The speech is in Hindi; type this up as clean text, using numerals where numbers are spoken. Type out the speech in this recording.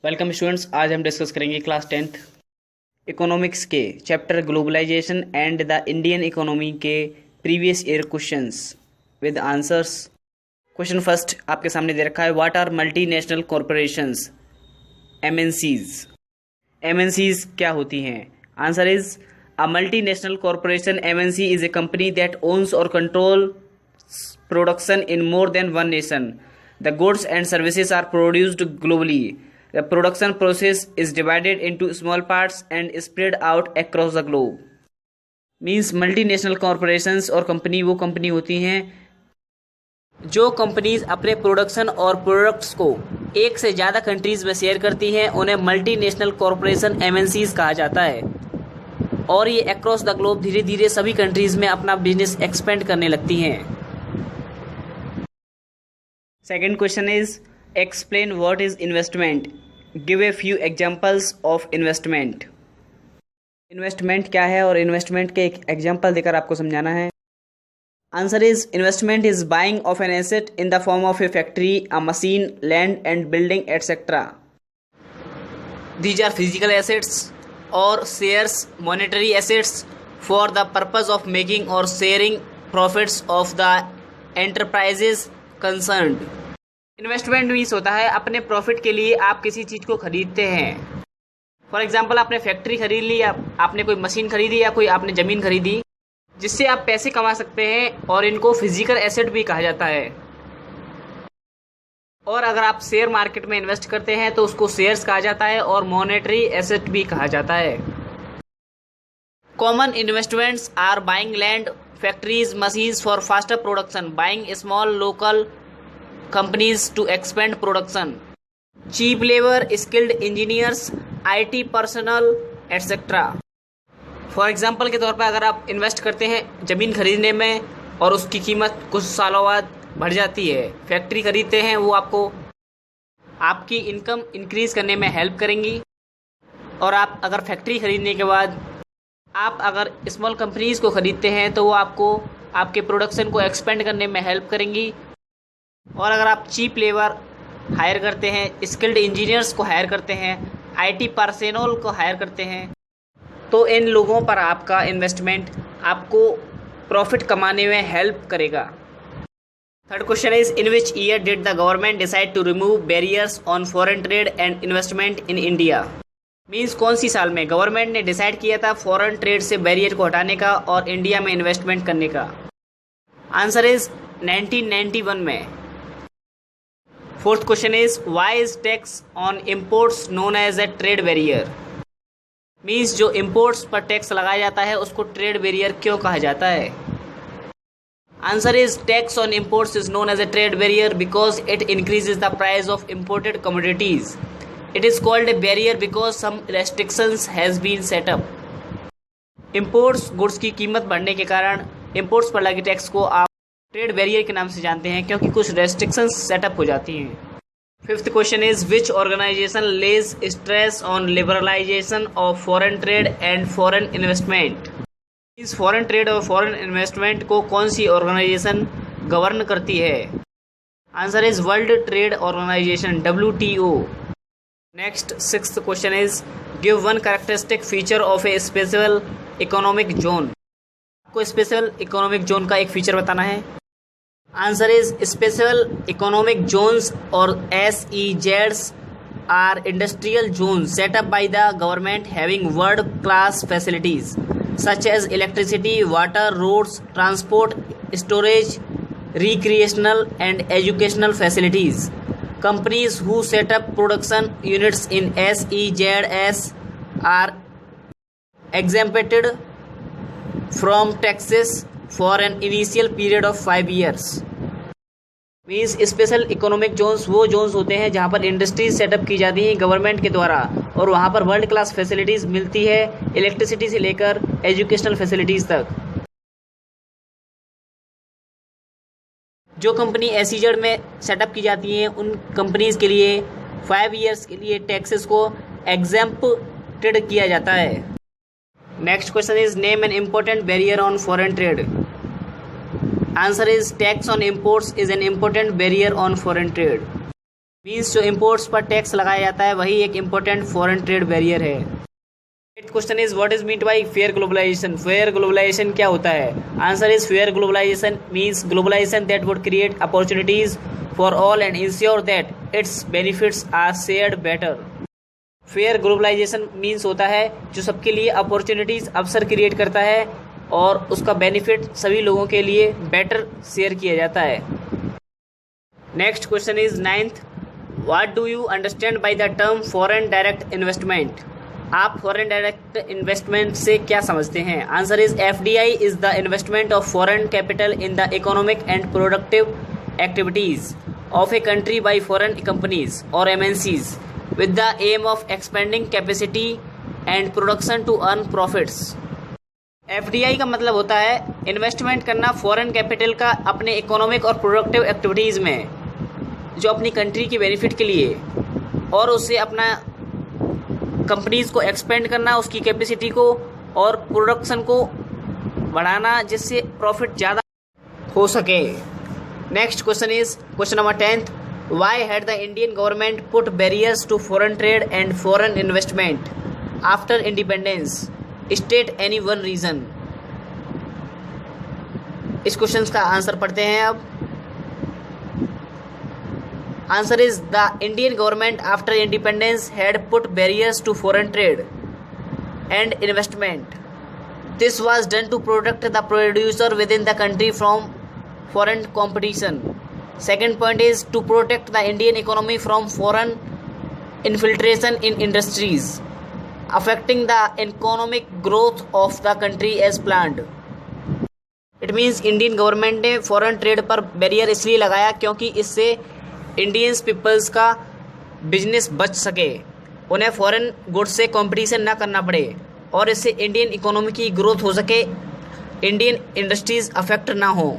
Welcome students. आज हम डिस्कस करेंगे क्लास 10th इकोनॉमिक्स के chapter globalization and the Indian economy के previous year questions with answers. Question first आपके सामने दे रखा है, what are multinational corporations MNCs. MNCs क्या होती हैं? Answer is a multinational corporation MNC is a company that owns और control production in more than one nation. The goods and services are produced globally. The production process is divided into small parts and spread out across the globe. Means multinational corporations और कंपनी वो कंपनी होती हैं जो कंपनीज अपने प्रोडक्शन और प्रोडक्ट्स को एक से ज़्यादा कंट्रीज में शेयर करती हैं, उन्हें मल्टीनेशनल कॉरपोरेशन एमएनसीज कहा जाता है। और ये अक्रॉस द ग्लोब धीरे धीरे सभी कंट्रीज में अपना बिजनेस एक्सपेंड करने लगती हैं। Second question is, explain what is investment. Give a few examples of investment. Investment क्या है और investment के एक एग्जाम्पल देकर आपको समझाना है। Answer is, investment is buying of an asset in the form of a factory, a machine, land and building, etc. These are physical assets or shares, monetary assets for the purpose of making or sharing profits of the enterprises concerned. Investment means होता है अपने प्रॉफिट के लिए आप किसी चीज़ को खरीदते हैं। फॉर एग्जांपल आपने फैक्ट्री खरीद ली, आपने कोई मशीन खरीदी या कोई आपने ज़मीन खरीदी जिससे आप पैसे कमा सकते हैं, और इनको फिजिकल एसेट भी कहा जाता है। और अगर आप शेयर मार्केट में इन्वेस्ट करते हैं तो उसको शेयर्स कहा जाता है और मॉनेटरी एसेट भी कहा जाता है। Common investments are buying land, factories, machines for faster production, buying small local companies to expand production, cheap labor, skilled engineers, IT personnel, etc. For example के तौर पर अगर आप इन्वेस्ट करते हैं ज़मीन खरीदने में और उसकी कीमत कुछ सालों बाद बढ़ जाती है, फैक्ट्री खरीदते हैं, वो आपको आपकी इनकम इंक्रीज़ करने में हेल्प करेंगी। और आप अगर फैक्ट्री खरीदने के बाद आप अगर स्मॉल कंपनीज़ को ख़रीदते हैं तो वो आपको आपके प्रोडक्शन को एक्सपेंड करने में हेल्प करेंगी। और अगर आप चीप लेबर हायर करते हैं, स्किल्ड इंजीनियर्स को हायर करते हैं, आईटी पर्सनल को हायर करते हैं, तो इन लोगों पर आपका इन्वेस्टमेंट आपको प्रॉफिट कमाने में हेल्प करेगा। Third question is, in which year did the government decide to remove barriers on foreign trade and investment in India. Means कौन सी साल में गवर्नमेंट ने डिसाइड किया था फॉरेन ट्रेड से बैरियर को हटाने का और इंडिया में इन्वेस्टमेंट करने का? आंसर इज 1991 में। Fourth question is, why is tax on imports known as a trade barrier. Means जो इम्पोर्ट्स पर टैक्स लगाया जाता है उसको ट्रेड बैरियर क्यों कहा जाता है? Answer is, tax on imports is known as a trade barrier because it increases the price of imported commodities. It is called a barrier because some restrictions has been set up. Imports goods की कीमत बढ़ने के कारण इम्पोर्ट्स पर लगे टैक्स को आप ट्रेड बैरियर के नाम से जानते हैं, क्योंकि कुछ रेस्ट्रिक्शंस सेटअप हो जाती हैं। Fifth question is, which organisation lays stress on liberalisation of foreign trade and foreign investment. इस फॉरेन ट्रेड और फॉरेन इन्वेस्टमेंट को कौन सी ऑर्गेनाइजेशन गवर्न करती है? Answer is world trade organisation, WTO। Next sixth question is, give one characteristic feature of a special economic zone. आपको स्पेशल इकोनॉमिक जोन का एक फीचर बताना है। Answer is, special economic zones और SEZs are industrial Jones set up by the government having world class facilities such as electricity, water, roads, transport, storage, recreational and educational facilities. Companies who set up production units in SEZs are exempted from taxes for an initial period of 5 years. Means special economic Jones वो जोन्स होते हैं जहाँ पर इंडस्ट्रीज सेटअप की जाती हैं गवर्नमेंट के द्वारा, और वहाँ पर वर्ल्ड क्लास फैसिलिटीज़ मिलती है, इलेक्ट्रिसिटी से लेकर एजुकेशनल फैसिलिटीज़ तक। जो कंपनी SEZ में सेटअप की जाती हैं उन कंपनीज़ के लिए 5 ईयर्स के लिए टैक्सेस को एग्जेम्प्टेड किया जाता है। Next question is, name an important barrier on foreign trade. Answer is, tax on imports is an important barrier on foreign trade. Means जो इम्पोर्ट्स पर टैक्स लगाया जाता है वही एक इम्पोर्टेंट फॉरेन ट्रेड बैरियर है। Next question is what is meant by fair globalisation. Fair globalisation क्या होता है? Answer is fair globalisation means globalisation that would create opportunities for all and ensure that it's benefits are shared better. Fair globalisation means होता है जो सबके लिए अपॉर्चुनिटीज अवसर क्रिएट करता है और उसका बेनिफिट सभी लोगों के लिए बेटर शेयर किया जाता है। Next question is 9th, what do you understand by the term foreign direct investment. आप फॉरेन डायरेक्ट इन्वेस्टमेंट से क्या समझते हैं? Answer is FDI is the investment of foreign capital in the economic and productive activities of a country bye foreign companies और MNCs with the aim of expanding capacity and production to earn profits। FDI का मतलब होता है इन्वेस्टमेंट करना फॉरेन कैपिटल का अपने इकोनॉमिक और प्रोडक्टिव एक्टिविटीज़ में जो अपनी कंट्री के बेनिफिट के लिए, और उससे अपना कंपनीज़ को एक्सपेंड करना, उसकी कैपेसिटी को और प्रोडक्शन को बढ़ाना जिससे प्रॉफिट ज़्यादा हो सके। Next question is question number 10th, why had the Indian government put barriers to foreign trade and foreign investment after independence? State any one reason। इस क्वेश्चन का आंसर पढ़ते हैं अब। Answer is the Indian government after independence had put barriers to foreign trade and investment. This was done to protect the producer within the country from foreign competition. Second point is to protect the Indian economy from foreign infiltration in industries affecting the economic growth of the country as planned। It means Indian government ने फॉरेन ट्रेड पर बैरियर इसलिए लगाया क्योंकि इससे इंडियंस पीपल्स का बिजनेस बच सके, उन्हें फॉरेन गुड्स से कंपटीशन ना करना पड़े और इससे इंडियन इकोनॉमी की ग्रोथ हो सके, इंडियन इंडस्ट्रीज अफेक्ट ना हो।